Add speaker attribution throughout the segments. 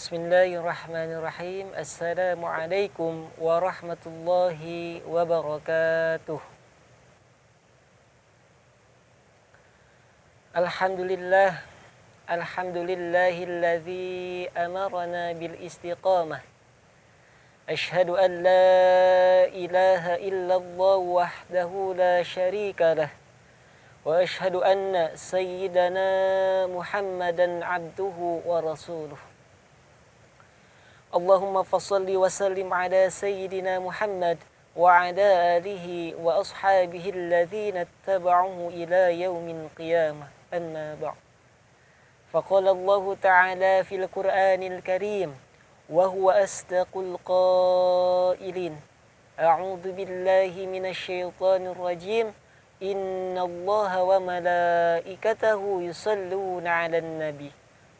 Speaker 1: Bismillahirrahmanirrahim. Assalamualaikum warahmatullahi wabarakatuh. Alhamdulillah. Alhamdulillahilladzi amarna bil istiqamah. Ashhadu an la ilaha illallah wahdahu la syarika lah. Wa ashhadu anna sayyidana Muhammadan abduhu wa rasuluh. Allahumma fassalli wa sallim ala sayyidina Muhammad wa ala alihi wa ashabihi alladhina ittaba'uhu ila yaumil qiyamah. Amma ba'd. Faqala Allah Ta'ala fil Qur'anil Karim wa huwa asdaqul qailin. A'udzu billahi minasy syaithanir rajim. Innallaha wa malaikatahu yusalluna 'alan nabi.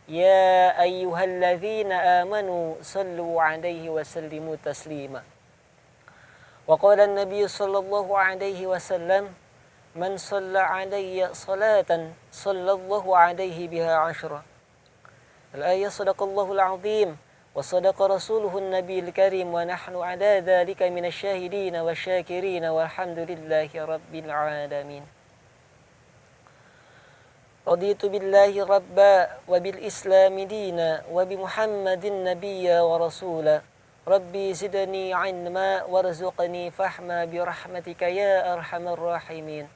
Speaker 1: Ya ayyuhalladzina amanu sallu 'alaihi wa sallimu taslima. Wa qala an-nabiy sallallahu 'alaihi wasallam, man shalla 'alayya salatan sallallahu 'alaihi biha 'ashra. Al-ayah sadaqallahu al-'azim wa sadaqa rasuluhu an-nabiyul karim wa nahnu 'ala dzalika minasyahidin wa syakirin walhamdulillahi rabbil 'alamin. Raditu billahi rabba wa bil islami dina wa bi Muhammadin nabiyya wa rasula. Rabbi zidni ilma warzuqni fahma bi rahmatika ya arhamar rahimin.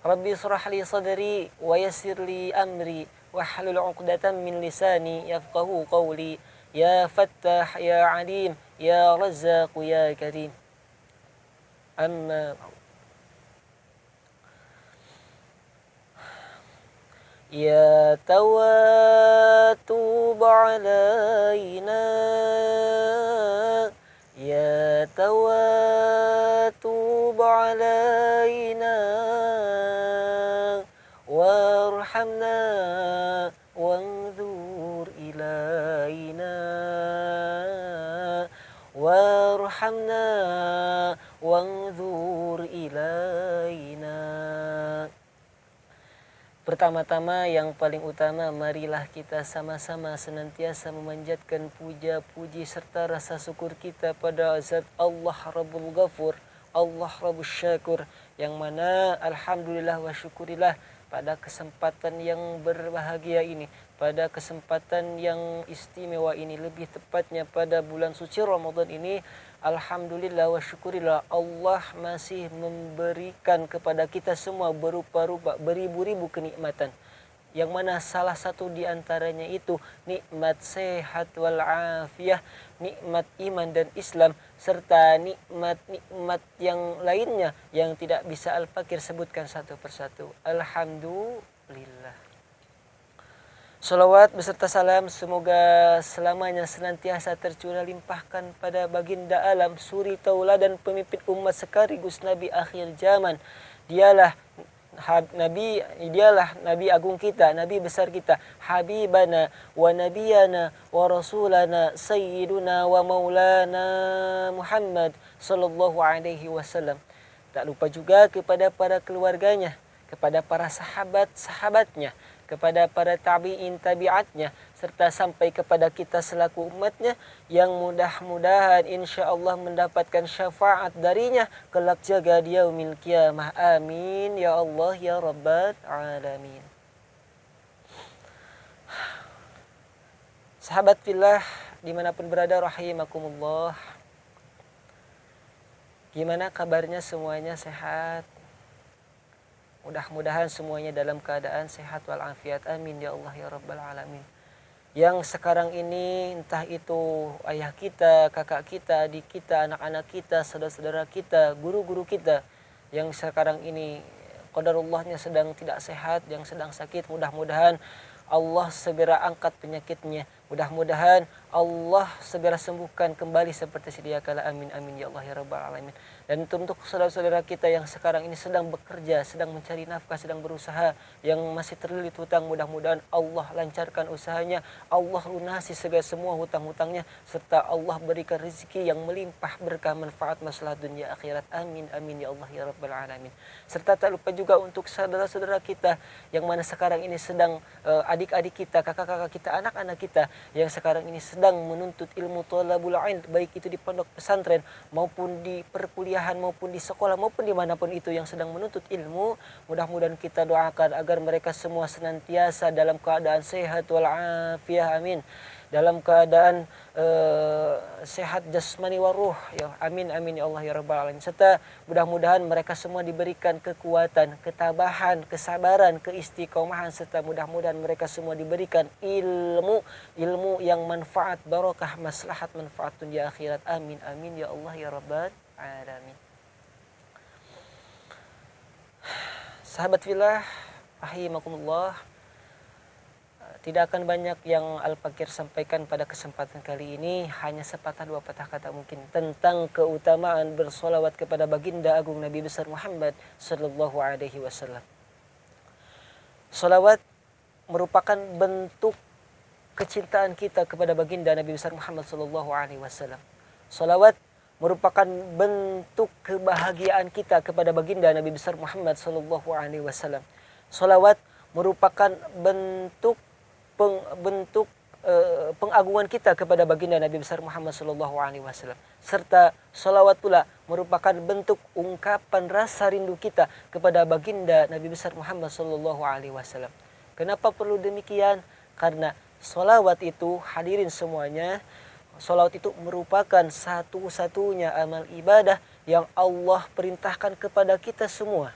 Speaker 1: Rabbi israh li sadri wa yassir li amri wahlul 'uqdatam min lisani yafqahu qawli. Ya Fattah ya Alim ya Razzaq ya Karim. Amma Ya Tawwatub alaina, Ya Tawwatub alaina, warhamna wanzur ilaina, warhamna wanzur ilaina. Pertama-tama yang paling utama, marilah kita sama-sama senantiasa memanjatkan puja-puji serta rasa syukur kita pada Zat Allah Rabbul Ghafur, Allah Rabbul Syakur, yang mana alhamdulillah wa syukurillah pada kesempatan yang berbahagia ini, pada kesempatan yang istimewa ini, lebih tepatnya pada bulan suci Ramadan ini, alhamdulillah wa syukurillah Allah masih memberikan kepada kita semua berupa-rupa beribu-ribu kenikmatan, yang mana salah satu di antaranya itu nikmat sehat wal afiyah, nikmat iman dan Islam, serta nikmat-nikmat yang lainnya yang tidak bisa Al-Fakir sebutkan satu persatu. Alhamdulillah. Salawat beserta salam semoga selamanya senantiasa tercurah limpahkan pada baginda alam, suri tauladan pemimpin umat sekaligus Nabi akhir zaman. Dialah Nabi agung kita, Nabi besar kita, Habibana wa Nabiyana wa Rasulana Sayyiduna wa Maulana Muhammad sallallahu alaihi wasallam. Tak lupa juga kepada para keluarganya, kepada para sahabat-sahabatnya, kepada para tabi'in tabi'atnya, serta sampai kepada kita selaku umatnya yang mudah-mudahan insya-Allah mendapatkan syafaat darinya kelak jaga di yaumil qiyamah. Amin ya Allah ya rabbal alamin. Sahabat fillah dimanapun berada rahimakumullah, gimana kabarnya? Semuanya sehat? Mudah-mudahan semuanya dalam keadaan sehat walafiat. Amin ya Allah ya rabbal alamin. Yang sekarang ini entah itu ayah kita, kakak kita, adik kita, anak-anak kita, saudara-saudara kita, guru-guru kita yang sekarang ini qadarullahnya sedang tidak sehat, yang sedang sakit, mudah-mudahan Allah segera angkat penyakitnya. Mudah-mudahan Allah segera sembuhkan kembali seperti sedia kala. Amin amin ya Allah ya rabbal alamin. Dan untuk saudara-saudara kita yang sekarang ini sedang bekerja, sedang mencari nafkah, sedang berusaha, yang masih terlilit hutang, mudah-mudahan Allah lancarkan usahanya, Allah lunasi segala semua hutang-hutangnya, serta Allah berikan rezeki yang melimpah berkah manfaat masalah dunia akhirat. Amin amin ya Allah ya rabbal alamin. Serta tak lupa juga untuk saudara-saudara kita yang mana sekarang ini sedang adik-adik kita, kakak-kakak kita, anak-anak kita yang sekarang ini sedang sedang menuntut ilmu thalabul ilm, baik itu di pondok pesantren maupun di perkuliahan maupun di sekolah maupun dimanapun itu yang sedang menuntut ilmu, mudah-mudahan kita doakan agar mereka semua senantiasa dalam keadaan sehat walafiat, amin, dalam keadaan sehat jasmani wa ruh, ya amin amin ya Allah ya rabbal alamin. Serta mudah-mudahan mereka semua diberikan kekuatan, ketabahan, kesabaran, keistiqomahan, serta mudah-mudahan mereka semua diberikan ilmu yang manfaat, barokah, maslahat, manfaat dunia akhirat, amin amin ya Allah ya rabbal alamin. Sahabat fillah rahimakumullah, tidak akan banyak yang Al-Fakir sampaikan pada kesempatan kali ini, hanya sepatah dua patah kata mungkin tentang keutamaan bersolawat kepada baginda agung Nabi besar Muhammad sallallahu alaihi wasallam. Solawat merupakan bentuk kecintaan kita kepada baginda Nabi besar Muhammad sallallahu alaihi wasallam. Solawat merupakan bentuk kebahagiaan kita kepada baginda Nabi besar Muhammad sallallahu alaihi wasallam. Solawat merupakan bentuk pengagungan kita kepada baginda Nabi besar Muhammad sallallahu alaihi wasallam. Serta salawat pula merupakan bentuk ungkapan rasa rindu kita kepada baginda Nabi besar Muhammad sallallahu alaihi wasallam. Kenapa perlu demikian? Karena salawat itu, hadirin semuanya, salawat itu merupakan satu-satunya amal ibadah yang Allah perintahkan kepada kita semua.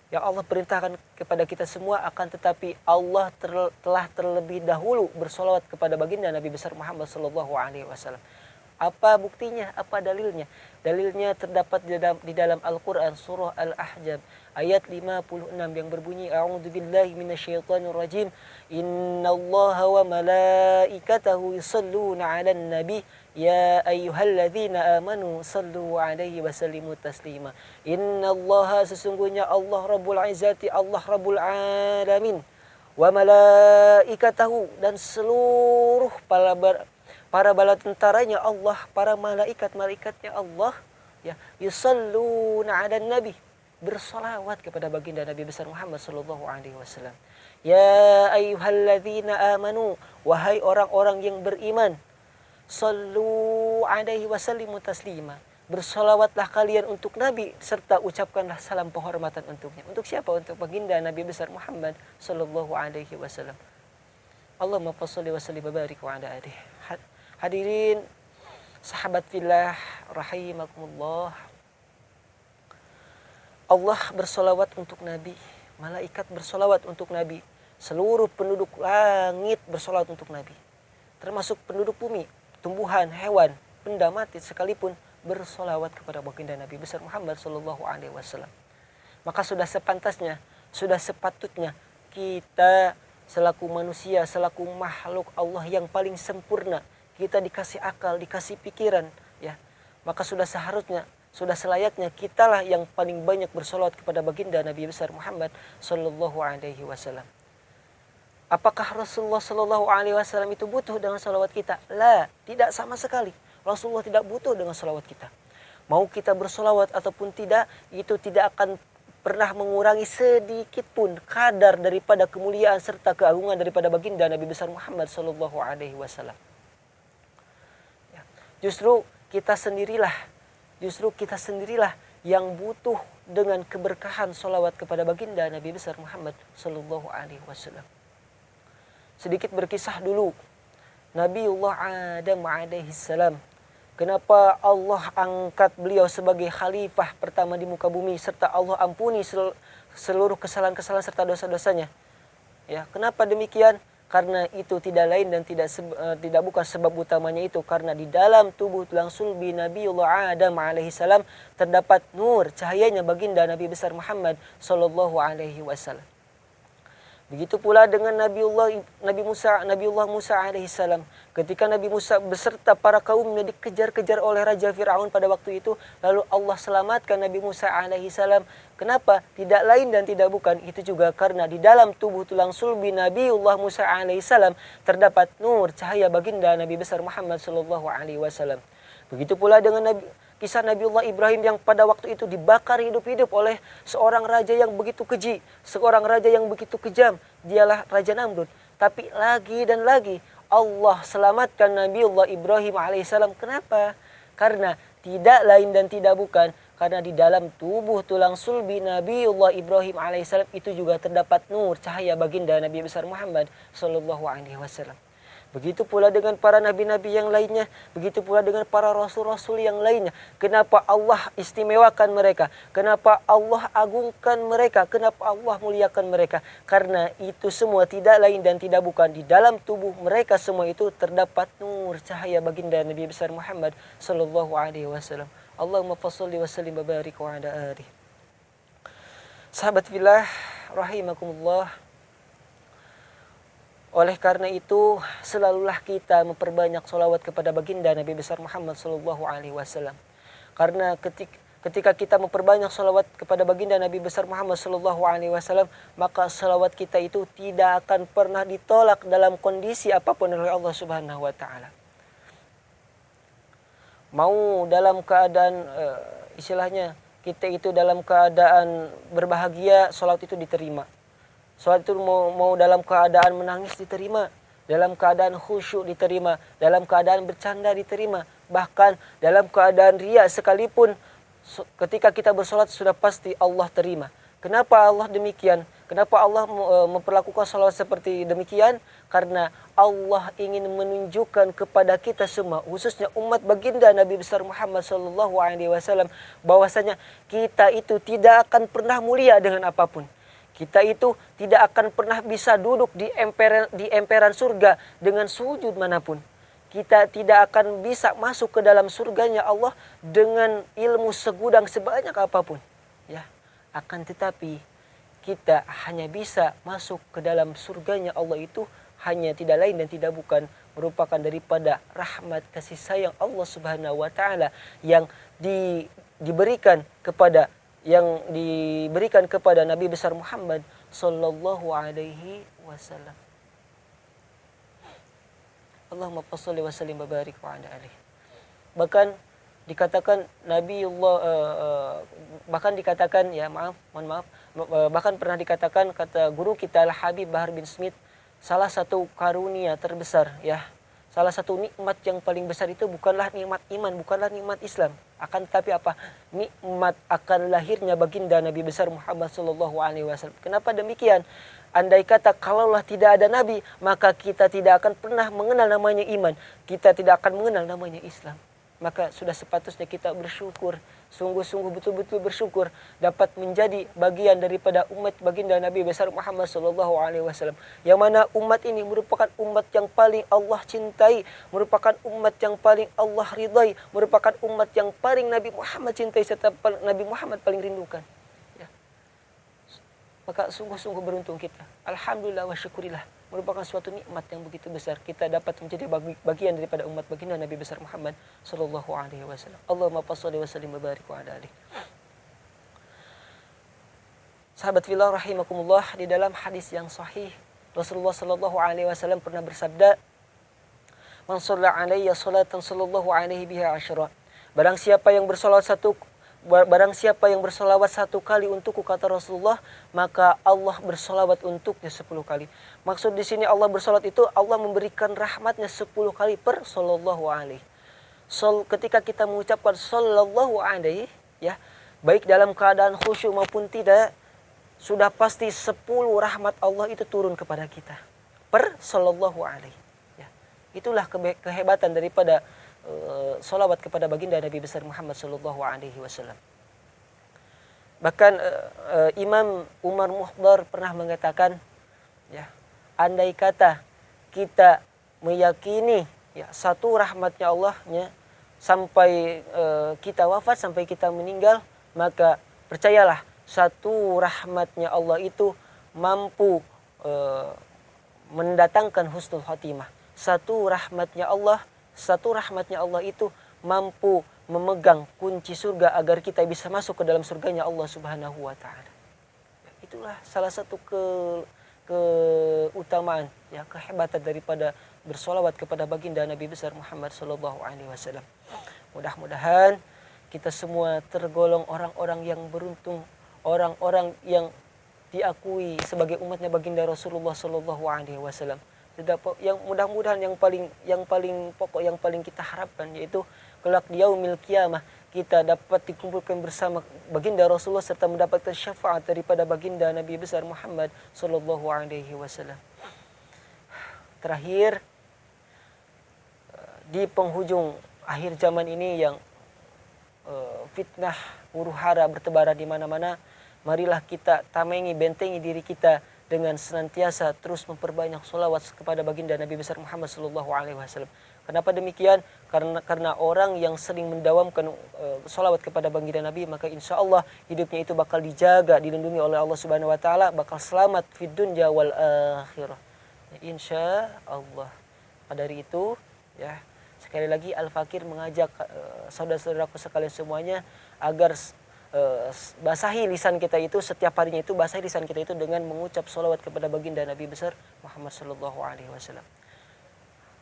Speaker 1: Yang Allah perintahkan kepada kita semua, akan tetapi Allah telah terlebih dahulu bersolawat kepada baginda Nabi besar Muhammad sallallahu alaihi wasallam. Apa buktinya? Apa dalilnya? Dalilnya terdapat di dalam Al-Quran surah Al-Ahzab ayat 56 yang berbunyi, A'udzubillahi minasyaitonir rajim, Innallaha wa malaikatahu yusalluna 'alan nabi ya ayyuhalladzina amanu sallu 'alaihi wa sallimu taslima. Innallaha, sesungguhnya Allah Rabbul Izzati, Allah Rabbul Alamin, wa malaikatahu, dan seluruh para bala tentaranya Allah, para malaikat-malaikatnya Allah, ya, yusalluna 'alan nabi, bersolawat kepada baginda Nabi besar Muhammad sallallahu alaihi wasallam. Ya ayyuhalladzina amanu, wahai orang-orang yang beriman, sallu alaihi wasallimu taslima, bersolawatlah kalian untuk Nabi serta ucapkanlah salam penghormatan untuknya. Untuk siapa? Untuk baginda Nabi besar Muhammad sallallahu alaihi wasallam. Allahumma shalli wa sallim wa barik wa ala alihi. Hadirin sahabat fillah rahimakumullah, Allah bersolawat untuk Nabi, malaikat bersolawat untuk Nabi, seluruh penduduk langit bersolawat untuk Nabi, termasuk penduduk bumi, tumbuhan, hewan, benda mati sekalipun bersolawat kepada baginda Nabi besar Muhammad sallallahu alaihi wasallam. Maka sudah sepantasnya, sudah sepatutnya kita selaku manusia, selaku makhluk Allah yang paling sempurna, kita dikasih akal, dikasih pikiran, ya, maka sudah seharusnya, sudah selayaknya kitalah yang paling banyak bersolawat kepada baginda Nabi besar Muhammad sallallahu alaihi wasallam. Apakah Rasulullah sallallahu alaihi wasallam itu butuh dengan salawat kita? La, tidak sama sekali. Rasulullah tidak butuh dengan salawat kita. Mau kita bersolawat ataupun tidak, itu tidak akan pernah mengurangi sedikit pun kadar daripada kemuliaan serta keagungan daripada baginda Nabi besar Muhammad sallallahu alaihi wasallam. Justru kita sendirilah yang butuh dengan keberkahan solawat kepada baginda Nabi besar Muhammad sallallahu alaihi wasallam. Sedikit berkisah dulu, Nabiullah Adam alaihi salam, kenapa Allah angkat beliau sebagai khalifah pertama di muka bumi serta Allah ampuni seluruh kesalahan-kesalahan serta dosa-dosanya. Ya, kenapa demikian? Karena itu tidak lain dan tidak bukan sebab utamanya itu, karena di dalam tubuh tulang sulbi Nabiullah Adam alaihi salam terdapat nur, cahayanya baginda Nabi besar Muhammad sallallahu alaihi wasallam. Begitu pula dengan Nabiullah Musa alaihi salam. Ketika Nabi Musa beserta para kaumnya dikejar-kejar oleh Raja Fir'aun pada waktu itu, lalu Allah selamatkan Nabi Musa alaihi salam. Kenapa? Tidak lain dan tidak bukan, itu juga karena di dalam tubuh tulang sulbi Nabiullah Musa alaihi salam terdapat nur, cahaya baginda Nabi besar Muhammad sallallahu alaihi wasallam. Begitu pula dengan kisah Nabiullah Ibrahim yang pada waktu itu dibakar hidup-hidup oleh seorang raja yang begitu keji, seorang raja yang begitu kejam, dialah Raja Namrud. Tapi lagi dan lagi Allah selamatkan Nabiullah Ibrahim alaihissalam. Kenapa? Karena tidak lain dan tidak bukan, karena di dalam tubuh tulang sulbi Nabiullah Ibrahim alaihissalam itu juga terdapat nur, cahaya baginda Nabi besar Muhammad sallallahu alaihi wasallam. Begitu pula dengan para nabi-nabi yang lainnya, begitu pula dengan para rasul-rasul yang lainnya. Kenapa Allah istimewakan mereka? Kenapa Allah agungkan mereka? Kenapa Allah muliakan mereka? Karena itu semua tidak lain dan tidak bukan, di dalam tubuh mereka semua itu terdapat nur, cahaya baginda Nabi besar Muhammad sallallahu alaihi wasallam. Allahumma fasholli wa sallim wa barik wa ala alihi. Sahabat fillah rahimakumullah. Oleh karena itu, selalulah kita memperbanyak sholawat kepada baginda Nabi besar Muhammad sallallahu alaihi wasallam. Karena ketika kita memperbanyak sholawat kepada baginda Nabi besar Muhammad sallallahu alaihi wasallam, maka sholawat kita itu tidak akan pernah ditolak dalam kondisi apapun oleh Allah Subhanahu wa taala. Mau dalam keadaan istilahnya kita itu dalam keadaan berbahagia, sholawat itu diterima. Sholat itu mau dalam keadaan menangis diterima, dalam keadaan khusyuk diterima, dalam keadaan bercanda diterima, bahkan dalam keadaan riya sekalipun ketika kita bersolat sudah pasti Allah terima. Kenapa Allah demikian? Kenapa Allah memperlakukan salawat seperti demikian? Karena Allah ingin menunjukkan kepada kita semua, khususnya umat baginda Nabi besar Muhammad sallallahu alaihi wasallam, bahwasanya kita itu tidak akan pernah mulia dengan apapun. Kita itu tidak akan pernah bisa duduk di emperan surga dengan sujud manapun. Kita tidak akan bisa masuk ke dalam surganya Allah dengan ilmu segudang sebanyak apapun. Ya, akan tetapi kita hanya bisa masuk ke dalam surganya Allah itu hanya tidak lain dan tidak bukan merupakan daripada rahmat kasih sayang Allah Subhanahu wa taala yang diberikan kepada Nabi besar Muhammad sallallahu alaihi wasallam. Allahumma shalli wa sallim wa barik wa ala alihi. Bahkan dikatakan bahkan pernah dikatakan, kata guru kita Al Habib Bahar bin Smith, salah satu karunia terbesar, ya, salah satu nikmat yang paling besar itu bukanlah nikmat iman, bukanlah nikmat Islam, akan tetapi apa? Nikmat akan lahirnya baginda Nabi besar Muhammad sallallahu alaihi wasallam. Kenapa demikian? Andai kata kalaulah tidak ada Nabi, maka kita tidak akan pernah mengenal namanya iman, kita tidak akan mengenal namanya Islam. Maka sudah sepatutnya kita bersyukur, sungguh-sungguh betul-betul bersyukur dapat menjadi bagian daripada umat baginda Nabi besar Muhammad sallallahu alaihi wasallam. Yang mana umat ini merupakan umat yang paling Allah cintai, merupakan umat yang paling Allah ridai, merupakan umat yang paling Nabi Muhammad cintai serta Nabi Muhammad paling rindukan. Ya. Maka sungguh-sungguh beruntung kita. Alhamdulillah wa syukurillah. Merupakan suatu nikmat yang begitu besar kita dapat menjadi bagian daripada umat baginda Nabi besar Muhammad sallallahu alaihi wasallam. Allahumma shalli wa sallim wa barik wa ala alihi. Sahabat fillah rahimakumullah, di dalam hadis yang sahih Rasulullah sallallahu alaihi wasallam pernah bersabda, "Man shalla alayya salatan sallallahu alaihi biha asyra." Barang siapa yang bersolawat satu kali untukku, kata Rasulullah, maka Allah bersolawat untuknya 10 kali. Maksud di sini Allah bersolawat itu Allah memberikan rahmatnya 10 kali per sallallahu alaihi. Ketika kita mengucapkan sallallahu alaihi, ya, baik dalam keadaan khusyuk maupun tidak, sudah pasti 10 rahmat Allah itu turun kepada kita per sallallahu alaihi. Ya. Itulah kehebatan daripada salawat kepada baginda Nabi besar Muhammad sallallahu alaihi wasallam. Bahkan Imam Umar Muhdar pernah mengatakan, ya, andai kata kita meyakini, ya, satu rahmatnya Allahnya sampai kita wafat, sampai kita meninggal, maka percayalah satu rahmatnya Allah itu mampu mendatangkan husnul khotimah. Satu rahmatnya Allah itu mampu memegang kunci surga agar kita bisa masuk ke dalam surganya Allah Subhanahu wa taala. Itulah salah satu keutamaan, ya, kehebatan daripada bersolawat kepada baginda Nabi besar Muhammad sallallahu alaihi wasallam. Mudah-mudahan kita semua tergolong orang-orang yang beruntung, orang-orang yang diakui sebagai umatnya baginda Rasulullah sallallahu alaihi wasallam. yang mudah-mudahan yang paling pokok, yang paling kita harapkan, yaitu kelak di yaumil qiyamah kita dapat dikumpulkan bersama baginda Rasulullah serta mendapatkan syafaat daripada baginda Nabi besar Muhammad sallallahu alaihi wasallam. Terakhir, di penghujung akhir zaman ini yang fitnah huru-hara bertebaran di mana-mana, marilah kita tamengi, bentengi diri kita dengan senantiasa terus memperbanyak sholawat kepada baginda Nabi besar Muhammad sallallahu alaihi wasallam. Kenapa demikian? Karena orang yang sering mendawamkan sholawat kepada baginda Nabi, maka insya Allah hidupnya itu bakal dijaga, dilindungi oleh Allah Subhanahu Wa Taala, bakal selamat fid dunya wal akhirah. Insya Allah. Pada hari itu, ya, sekali lagi Al-Fakir mengajak saudara-saudaraku sekalian semuanya agar basahi lisan kita itu setiap harinya, itu basahi lisan kita itu dengan mengucap sholawat kepada baginda Nabi besar Muhammad sallallahu alaihi wasallam.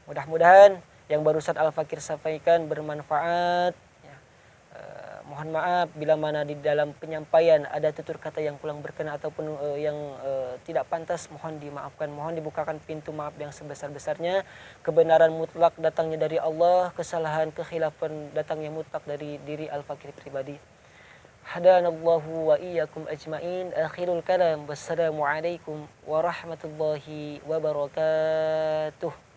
Speaker 1: Mudah-mudahan yang barusan Al-Fakir sampaikan bermanfaat. Ya. Mohon maaf bila mana di dalam penyampaian ada tutur kata yang kurang berkenan ataupun yang tidak pantas, mohon dimaafkan, mohon dibukakan pintu maaf yang sebesar-besarnya. Kebenaran mutlak datangnya dari Allah, kesalahan kekhilafan datangnya mutlak dari diri Al-Fakir pribadi. Hadanallahu wa iyyakum ajmain. Akhirul kalam. Wassalamualaikum warahmatullahi wabarakatuh.